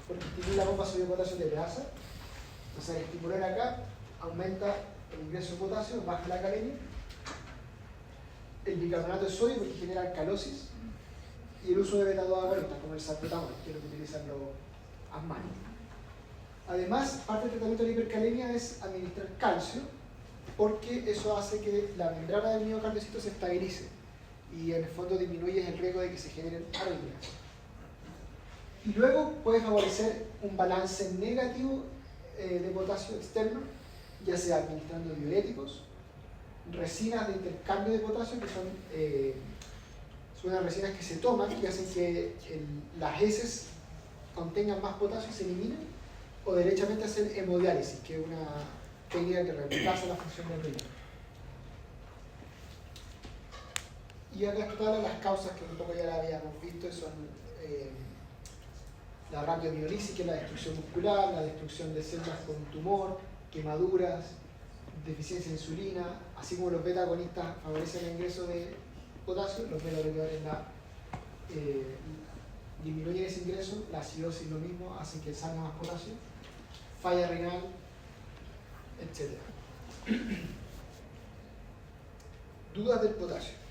porque estimula la bomba sodio-potasio de grasa. Entonces, al estimular acá, aumenta el ingreso de potasio, baja la calemia. El bicarbonato de sodio, porque genera alcalosis. Y el uso de beta-2 agonistas, como el salbutamol, que es lo que utilizan los asmáticos. Además, parte del tratamiento de la hipercalemia es administrar calcio, porque eso hace que la membrana del miocardiocito se estabilice y en el fondo disminuye el riesgo de que se generen arritmias. Y luego puede favorecer un balance negativo de potasio externo, ya sea administrando diuréticos, resinas de intercambio de potasio, que son unas resinas que se toman y hacen que las heces contengan más potasio y se eliminen, o derechamente hacer hemodiálisis, que es una técnica que reemplaza la función del riñón. Y acá están las causas que un poco ya la habíamos visto, son la radiomiolisis, que es la destrucción muscular, la destrucción de células con tumor, quemaduras, deficiencia de insulina, así como los beta-agonistas favorecen el ingreso de potasio, los beta-bloqueadores disminuyen ese ingreso, la acidosis lo mismo, hacen que salga más potasio, falla renal, etc. Dudas del potasio.